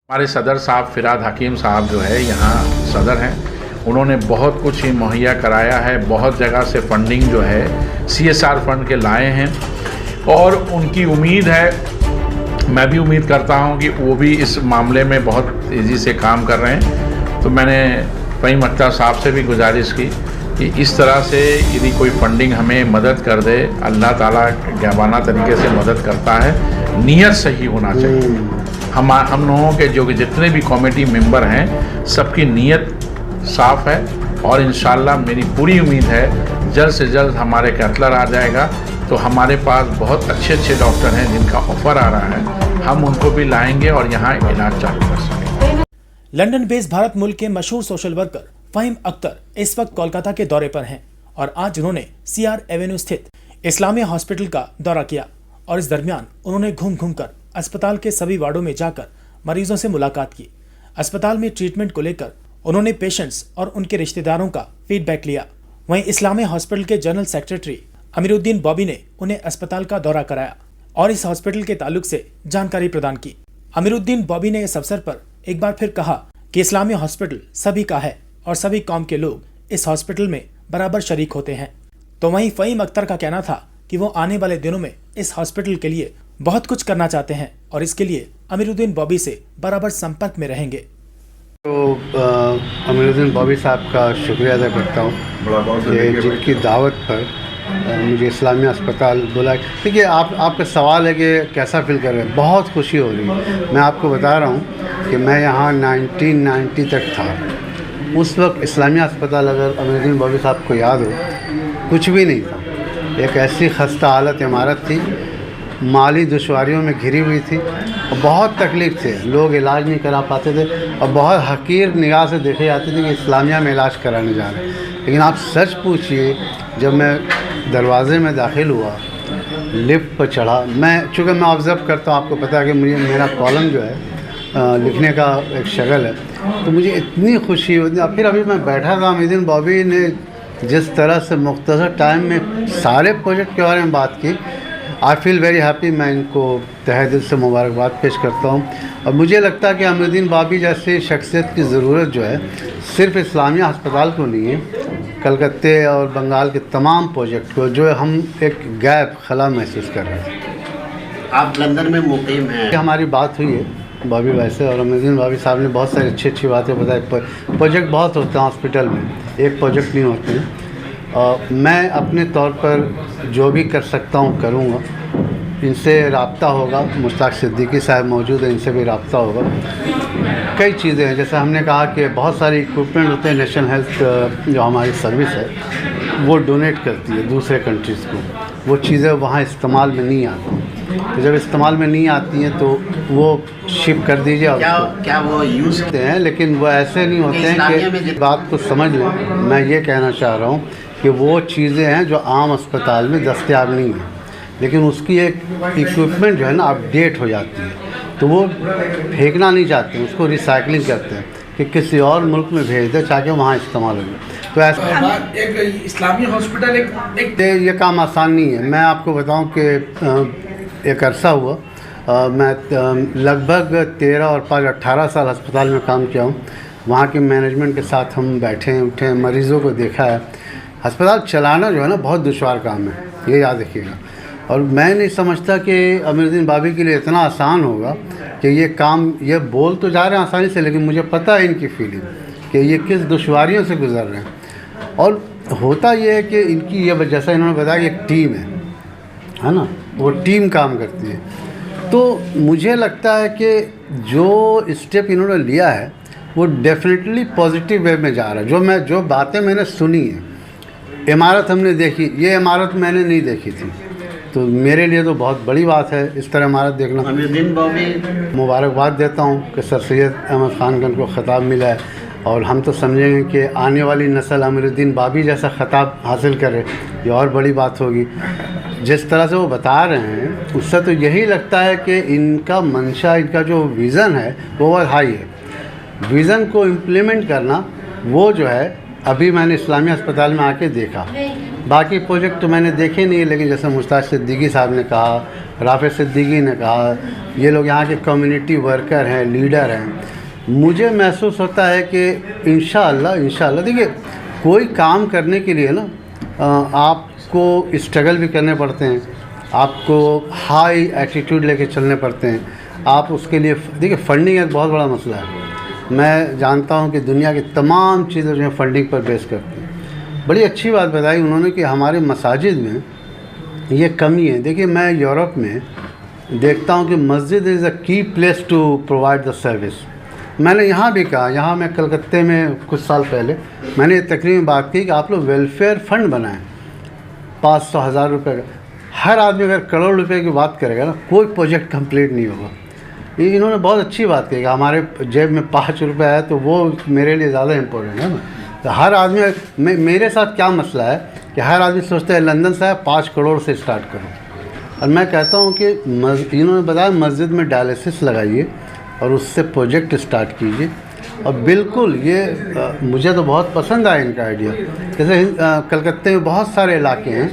हमारे सदर साहब फ़िराद हकीम साहब जो है यहाँ सदर हैं, उन्होंने बहुत कुछ ही मुहैया कराया है। बहुत जगह से फंडिंग जो है CSR फंड के लाए हैं और उनकी उम्मीद है, मैं भी उम्मीद करता हूँ कि वो भी इस मामले में बहुत तेज़ी से काम कर रहे हैं। तो मैंने फ़हीम अख्तर साहब से भी गुजारिश की कि इस तरह से यदि कोई फंडिंग हमें मदद कर दे, अल्लाह ताला गायबाना तरीके से मदद करता है, नीयत सही होना चाहिए। हम लोगों के जो जितने भी कमेटी मेंबर हैं सबकी नीयत साफ़ है और इंशाल्लाह मेरी पूरी उम्मीद है जल्द से जल्द हमारे कैथलर आ जाएगा। तो हमारे पास बहुत अच्छे डॉक्टर हैं जिनका ऑफ़र आ रहा है, हम उनको भी लाएंगे और यहाँ इलाज चालू कर सकेंगे। लंदन बेस्ड भारत मुल्क के मशहूर सोशल वर्कर फ़हीम अख्तर इस वक्त कोलकाता के दौरे पर हैं और आज उन्होंने CR एवेन्यू स्थित इस्लामिया हॉस्पिटल का दौरा किया और इस दरमियान उन्होंने घूम कर अस्पताल के सभी वार्डों में जाकर मरीजों से मुलाकात की। अस्पताल में ट्रीटमेंट को लेकर उन्होंने पेशेंट्स और उनके रिश्तेदारों का फीडबैक लिया। वहीं इस्लामिया हॉस्पिटल के जनरल सेक्रेटरी अमीरुद्दीन बॉबी ने उन्हें अस्पताल का दौरा कराया और इस हॉस्पिटल के ताल्लुक से जानकारी प्रदान की। अमीरुद्दीन बॉबी ने इस अवसर पर एक बार फिर कहा कि इस्लामिया हॉस्पिटल सभी का है और सभी कौम के लोग इस हॉस्पिटल में बराबर शरीक होते हैं। तो वहीं फ़हीम अख्तर का कहना था कि वो आने वाले दिनों में इस हॉस्पिटल के लिए बहुत कुछ करना चाहते हैं और इसके लिए अमीरुद्दीन बॉबी से बराबर संपर्क में रहेंगे। तो अमीरुद्दीन बॉबी साहब का शुक्रिया अदा करता हूँ कि जिनकी दावत पर मुझे इस्लामिया अस्पताल बुलाया। देखिए आपका सवाल है कि कैसा फील कर रहे हैं। बहुत खुशी हो रही है। मैं आपको बता रहा हूँ कि मैं यहाँ 1990 तक था। उस वक्त इस्लामिया अस्पताल, अगर अमीरुद्दीन बॉबी साहब को याद हो, कुछ भी नहीं था। एक ऐसी खस्ता हालत इमारत थी, माली दुश्वारियों में घिरी हुई थी और बहुत तकलीफ़ थे। लोग इलाज नहीं करा पाते थे और बहुत हकीर निगाह से देखे जाते थे कि इस्लामिया में इलाज कराने जा रहे हैं। लेकिन आप सच पूछिए, जब मैं दरवाज़े में दाखिल हुआ, लिफ्ट पर चढ़ा, चूँकि मैं ऑब्ज़र्व करता हूँ, आपको पता है कि मेरा कॉलम जो है लिखने का एक शगल है, तो मुझे इतनी खुशी होती। फिर अभी मैं बैठा था, अमीरुद्दीन बॉबी ने जिस तरह से मुख्तसर टाइम में सारे प्रोजेक्ट के बारे में बात की, आई फील वेरी हैप्पी। मैं इनको तहे दिल से मुबारकबाद पेश करता हूँ और मुझे लगता है कि अमीरुद्दीन बॉबी जैसी शख्सियत की ज़रूरत जो है सिर्फ इस्लामिया अस्पताल को नहीं है, कलकत्ते और बंगाल के तमाम प्रोजेक्ट को, जो हम एक गैप खला महसूस कर रहे हैं। आप लंदन में मुकीम हैं। हमारी बात हुई है बॉबी भाई से और अमीरुद्दीन बॉबी साहब ने बहुत सारी अच्छी बातें बताई। प्रोजेक्ट बहुत होते हैं हॉस्पिटल में, एक प्रोजेक्ट नहीं होते हैं। मैं अपने तौर पर जो भी कर सकता हूँ करूँगा। इनसे रब्ता होगा, मुश्ताक सिद्दीकी साहब मौजूद हैं, इनसे भी रब्ता होगा। कई चीज़ें हैं, जैसे हमने कहा कि बहुत सारी इक्विपमेंट होते हैं। नेशनल हेल्थ जो हमारी सर्विस है वो डोनेट करती है दूसरे कंट्रीज़ को, वो चीज़ें वहाँ इस्तेमाल में नहीं आती। तो जब इस्तेमाल में नहीं आती हैं तो वो शिप कर दीजिए। क्या वो यूज़ होते हैं, लेकिन वो ऐसे नहीं होते हैं कि बात को समझ लें। मैं ये कहना चाह रहा हूँ कि वो चीज़ें हैं जो आम अस्पताल में दस्तयाब नहीं है, लेकिन उसकी एक इक्विपमेंट जो है ना अपडेट हो जाती है, तो वो फेंकना नहीं चाहते, उसको रिसाइकलिंग करते हैं कि किसी और मुल्क में भेज दे ताकि वहाँ इस्तेमाल हो। तो ऐसा एक इस्लामिया हॉस्पिटल एक ये काम आसान नहीं है। मैं आपको बताऊं कि एक अरसा हुआ, मैं लगभग 13 और 5 18 साल अस्पताल में काम किया हूँ। वहाँ के मैनेजमेंट के साथ हम बैठे उठे, मरीज़ों को देखा है। अस्पताल चलाना जो है ना बहुत दुश्वार काम है, ये याद रखिएगा। और मैं नहीं समझता कि अमीरुद्दीन बॉबी के लिए इतना आसान होगा कि ये काम, ये बोल तो जा रहे हैं आसानी से, लेकिन मुझे पता है इनकी फीलिंग कि ये किस दुश्वारियों से गुजर रहे हैं। और होता ये है कि इनकी ये, जैसा इन्होंने बताया कि एक टीम है ना, वो टीम काम करती है। तो मुझे लगता है कि जो स्टेप इन्होंने लिया है वो डेफिनेटली पॉजिटिव वे में जा रहा है। जो बातें मैंने सुनी है, इमारत हमने देखी, ये इमारत मैंने नहीं देखी थी, तो मेरे लिए तो बहुत बड़ी बात है इस तरह इमारत देखना। अमीरुद्दीन बॉबी मुबारकबाद देता हूँ कि सर सैयद अहमद ख़ान को ख़िताब मिला है और हम तो समझेंगे कि आने वाली नस्ल अमीरुद्दीन बॉबी जैसा ख़िताब हासिल करे, ये और बड़ी बात होगी। जिस तरह से वो बता रहे हैं उससे तो यही लगता है कि इनका मंशा, इनका जो विज़न है वो बहुत हाई है। विज़न को इम्प्लीमेंट करना वो जो है, अभी मैंने इस्लामिया अस्पताल में आके देखा बाकी प्रोजेक्ट तो मैंने देखे नहीं, लेकिन जैसे मुश्ताक सिद्दीकी साहब ने कहा, राफे सिद्दीकी ने कहा, ये लोग यहाँ के कम्युनिटी वर्कर हैं, लीडर हैं, मुझे महसूस होता है कि इंशाअल्लाह देखिए, कोई काम करने के लिए ना आपको स्ट्रगल भी करने पड़ते हैं, आपको हाई एटीट्यूड लेके चलने पड़ते हैं। आप उसके लिए देखिए, फंडिंग एक बहुत बड़ा मसला है। मैं जानता हूँ कि दुनिया की तमाम चीज़ें जो हैं फंडिंग पर बेस करती हैं। बड़ी अच्छी बात बताई उन्होंने कि हमारे मसाजिद में ये कमी है। देखिए, मैं यूरोप में देखता हूँ कि मस्जिद is a key place to provide the service. मैंने यहाँ भी कहा, यहाँ मैं कलकत्ते में कुछ साल पहले मैंने ये तकरीबन बात की कि आप लोग वेलफेयर फ़ंड बनाएं 500,000 रुपये का। हर आदमी अगर करोड़ रुपए की बात करेगा ना, कोई प्रोजेक्ट कंप्लीट नहीं होगा। ये इन्होंने बहुत अच्छी बात कही कि हमारे जेब में 5 रुपये है तो वो मेरे लिए ज़्यादा इम्पोर्टेंट है ना। तो हर आदमी, मेरे साथ क्या मसला है कि हर आदमी सोचता है लंदन से 5 करोड़ से स्टार्ट करो, और मैं कहता हूँ कि इन्होंने बताया मस्जिद में डायलिसिस लगाइए और उससे प्रोजेक्ट स्टार्ट कीजिए। और बिल्कुल ये मुझे तो बहुत पसंद आया इनका आइडिया। जैसे कलकत्ते में बहुत सारे इलाके हैं,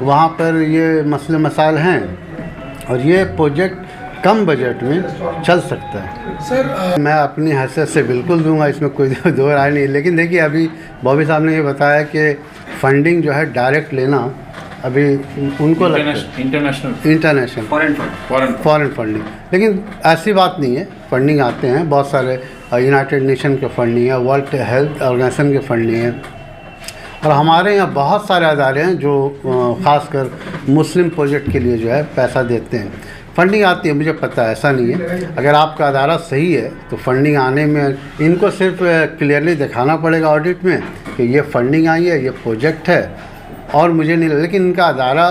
वहाँ पर ये मसले मसाइल हैं और ये प्रोजेक्ट कम बजट में चल सकता है। सर मैं अपनी हैसियत से बिल्कुल दूंगा, इसमें कोई दो राय नहीं। लेकिन देखिए, अभी बॉबी साहब ने ये बताया कि फंडिंग जो है डायरेक्ट लेना अभी उनको इंटरनेशनल फॉरेन फंडिंग, लेकिन ऐसी बात नहीं है। फंडिंग आते हैं बहुत सारे, यूनाइटेड नेशन के फंडिंग है, वर्ल्ड हेल्थ ऑर्गेनाइजेशन के फंडिंग है, और हमारे यहाँ बहुत सारे अदारे हैं जो ख़ासकर मुस्लिम प्रोजेक्ट के लिए जो है पैसा देते हैं। फंडिंग आती है, मुझे पता है, ऐसा नहीं है। अगर आपका अदारा सही है तो फंडिंग आने में इनको सिर्फ क्लियरली दिखाना पड़ेगा ऑडिट में कि ये फंडिंग आई है, ये प्रोजेक्ट है, और मुझे नहीं, लेकिन इनका अदारा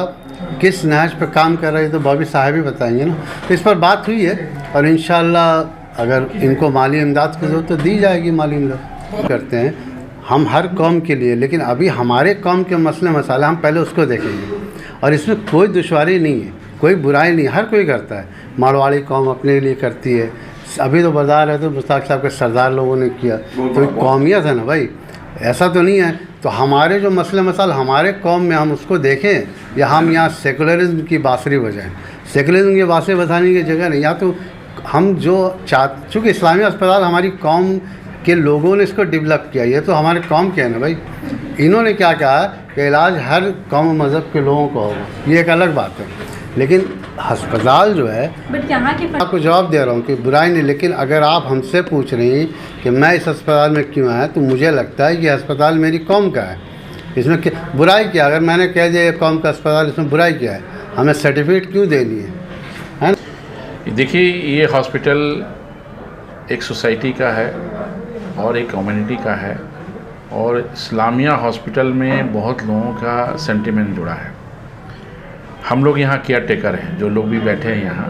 किस नहज पर काम कर रहे हैं तो बॉबी साहब ही बताएंगे ना। तो इस पर बात हुई है और इंशाअल्लाह अगर इनको माली इमदाद की ज़रूरत तो दी जाएगी। माली इमदाद करते हैं हम हर कौम के लिए, लेकिन अभी हमारे कौम के मसले मसाले हम पहले उसको देखेंगे। और इसमें कोई दुश्वारी नहीं है, कोई बुराई नहीं, हर कोई करता है। मारवाड़ी कौम अपने लिए करती है, अभी तो बाजार है तो मुश्ताक साहब के सरदार लोगों ने किया, तो कौमियत है ना भाई, ऐसा तो नहीं है। तो हमारे जो मसले मसाल हमारे कौम में हम उसको देखें, या हम यहाँ सेकुलरिज्म की बांसुरी बजाएं। सेकुलरिज्म की बांसुरी बजाने की जगह नहीं, या तो हम जो चूँकि इस्लामी अस्पताल हमारी कौम के लोगों ने इसको डेवलप किया, ये तो हमारे कौम के है ना भाई। इन्होंने क्या कहा कि इलाज हर कौम मज़हब के लोगों को होगा, ये एक अलग बात है। लेकिन अस्पताल जो है, बट यहाँ के आपको जवाब दे रहा हूँ कि बुराई नहीं, लेकिन अगर आप हमसे पूछ रही हैं कि मैं इस अस्पताल में क्यों आया, तो मुझे लगता है कि अस्पताल मेरी कौम का है। इसमें बुराई क्या? अगर मैंने कह दिया ये कौम का अस्पताल, इसमें बुराई क्या है? हमें सर्टिफिकेट क्यों देनी है ना? देखिए, ये हॉस्पिटल एक सोसाइटी का है और एक कम्युनिटी का है, और इस्लामिया हॉस्पिटल में बहुत लोगों का सेंटिमेंट जुड़ा है। हम लोग यहाँ केयर टेकर हैं, जो लोग भी बैठे हैं यहाँ,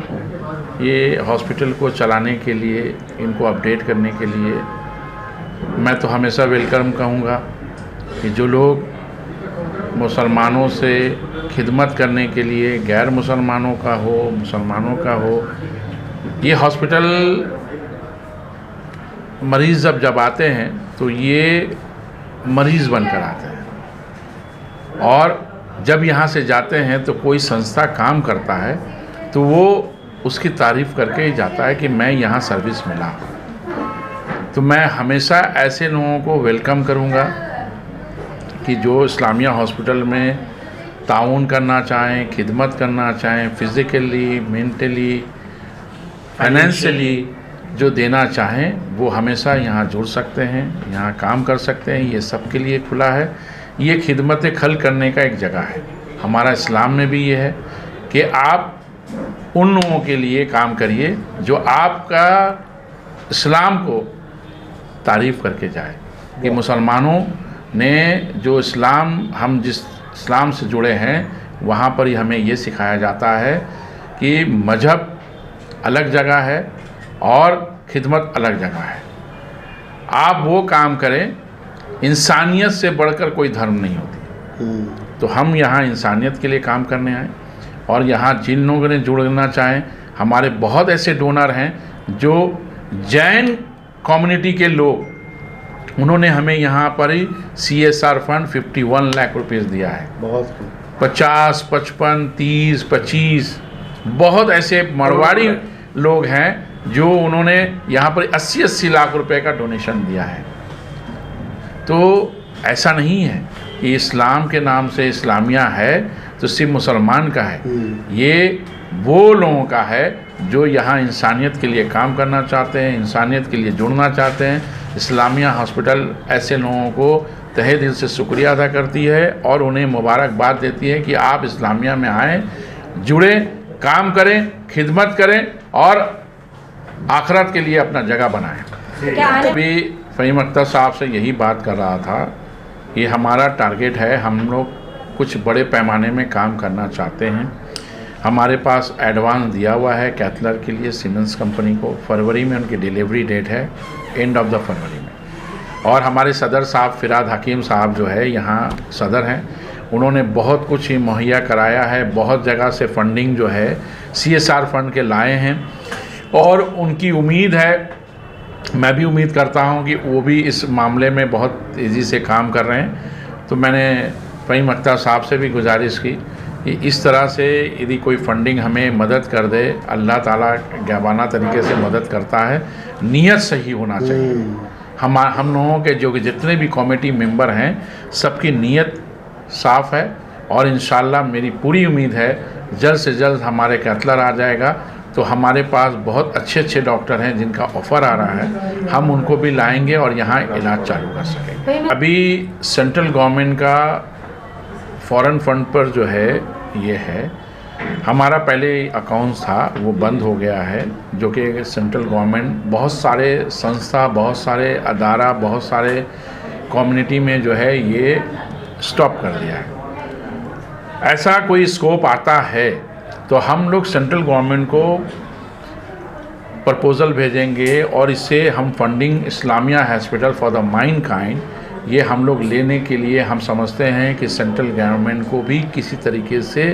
ये हॉस्पिटल को चलाने के लिए, इनको अपडेट करने के लिए मैं तो हमेशा वेलकम कहूँगा कि जो लोग मुसलमानों से खिदमत करने के लिए, गैर मुसलमानों का हो, मुसलमानों का हो, ये हॉस्पिटल मरीज़ जब आते हैं तो ये मरीज़ बनकर आते हैं, और जब यहाँ से जाते हैं तो कोई संस्था काम करता है तो वो उसकी तारीफ़ करके ही जाता है कि मैं यहाँ सर्विस मिला। तो मैं हमेशा ऐसे लोगों को वेलकम करूँगा कि जो इस्लामिया हॉस्पिटल में ताउन करना चाहें, खिदमत करना चाहें, फिज़िकली, मेंटली, फाइनेंशियली जो देना चाहें, वो हमेशा यहाँ जुड़ सकते हैं, यहाँ काम कर सकते हैं। ये सबके लिए खुला है। ये खिदमत खल करने का एक जगह है। हमारा इस्लाम में भी ये है कि आप उन लोगों के लिए काम करिए जो आपका इस्लाम को तारीफ़ करके जाए। कि मुसलमानों ने जो इस्लाम, हम जिस इस्लाम से जुड़े हैं, वहाँ पर ही हमें ये सिखाया जाता है कि मज़हब अलग जगह है और खिदमत अलग जगह है। आप वो काम करें, इंसानियत से बढ़कर कोई धर्म नहीं होती। तो हम यहाँ इंसानियत के लिए काम करने आए, और यहाँ जिन लोगों ने जुड़ना चाहें, हमारे बहुत ऐसे डोनर हैं जो जैन कम्युनिटी के लोग उन्होंने हमें यहाँ पर ही CSR फंड 51 लाख रुपीस दिया है। बहुत 50, 55, 30, 25 बहुत ऐसे मरवाड़ी लोग हैं जो उन्होंने यहाँ पर 80-80 लाख रुपए का डोनेशन दिया है। तो ऐसा नहीं है कि इस्लाम के नाम से इस्लामिया है तो सिर्फ मुसलमान का है, ये वो लोगों का है जो यहाँ इंसानियत के लिए काम करना चाहते हैं, इंसानियत के लिए जुड़ना चाहते हैं। इस्लामिया हॉस्पिटल ऐसे लोगों को तहे दिल से शुक्रिया अदा करती है और उन्हें मुबारकबाद देती है कि आप इस्लामिया में आएँ, जुड़े, काम करें, खिदमत करें और आखिरत के लिए अपना जगह बनाएं। अभी फ़हीम अख्तर साहब से यही बात कर रहा था, ये हमारा टारगेट है, हम लोग कुछ बड़े पैमाने में काम करना चाहते हैं। हमारे पास एडवांस दिया हुआ है कैथलर के लिए सीमेंस कंपनी को, फरवरी में उनकी डिलीवरी डेट है, एंड ऑफ द फरवरी में। और हमारे सदर साहब फ़िराद हकीम साहब जो है यहाँ सदर हैं, उन्होंने बहुत कुछ ही मुहैया कराया है, बहुत जगह से फंडिंग जो है CSR फंड के लाए हैं और उनकी उम्मीद है, मैं भी उम्मीद करता हूं कि वो भी इस मामले में बहुत तेज़ी से काम कर रहे हैं। तो मैंने फ़हीम अख्तर साहब से भी गुजारिश की कि इस तरह से यदि कोई फंडिंग हमें मदद कर दे, अल्लाह ताला गाबाना तरीके से मदद करता है, नीयत सही होना चाहिए। हम लोगों के जो जितने भी कमेटी मेंबर हैं सबकी नीयत साफ़ है और इंशाल्लाह मेरी पूरी उम्मीद है जल्द से जल्द हमारे कैथलर आ जाएगा। तो हमारे पास बहुत अच्छे अच्छे डॉक्टर हैं जिनका ऑफ़र आ रहा है, हम उनको भी लाएंगे और यहाँ इलाज चालू कर सकेंगे। अभी सेंट्रल गवर्नमेंट का फॉरेन फंड पर जो है ये है, हमारा पहले अकाउंट्स था वो बंद हो गया है, जो कि सेंट्रल गवर्नमेंट बहुत सारे संस्था, बहुत सारे अदारा, बहुत सारे कम्युनिटी में जो है ये स्टॉप कर दिया है। ऐसा कोई स्कोप आता है तो हम लोग सेंट्रल गवर्नमेंट को प्रपोज़ल भेजेंगे और इससे हम funding Islamia hospital for the mind kind ये हम लोग लेने के लिए हम समझते हैं कि सेंट्रल गवर्नमेंट को भी किसी तरीके से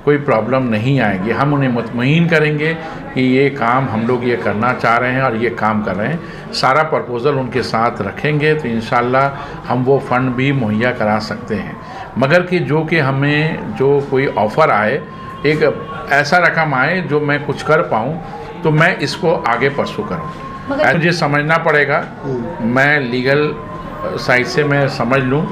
कोई प्रॉब्लम नहीं आएगी। हम उन्हें मुतमईन करेंगे कि ये काम हम लोग ये करना चाह रहे हैं और ये काम कर रहे हैं। सारा प्रपोज़ल उनके साथ रखेंगे तो इंशाल्लाह हम वो फ़ंड भी मुहैया करा सकते हैं। मगर कि जो कि हमें जो कोई ऑफ़र आए, एक ऐसा रकम आए जो मैं कुछ कर पाऊँ, तो मैं इसको आगे परसू करूँ। मुझे समझना पड़ेगा, मैं लीगल साइड से मैं समझ लूँ।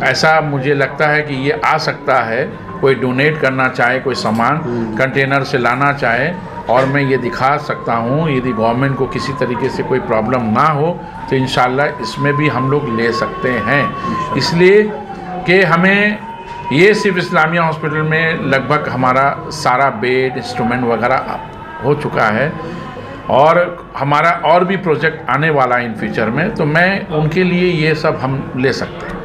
ऐसा मुझे लगता है कि ये आ सकता है, कोई डोनेट करना चाहे, कोई सामान कंटेनर से लाना चाहे और मैं ये दिखा सकता हूँ, यदि गवर्नमेंट को किसी तरीके से कोई प्रॉब्लम ना हो तो इंशाल्लाह इसमें भी हम लोग ले सकते हैं। इसलिए कि हमें ये सिर्फ इस्लामिया हॉस्पिटल में लगभग हमारा सारा बेड, इंस्ट्रूमेंट वगैरह हो चुका है और हमारा और भी प्रोजेक्ट आने वाला है इन फ्यूचर में, तो मैं उनके लिए ये सब हम ले सकते हैं।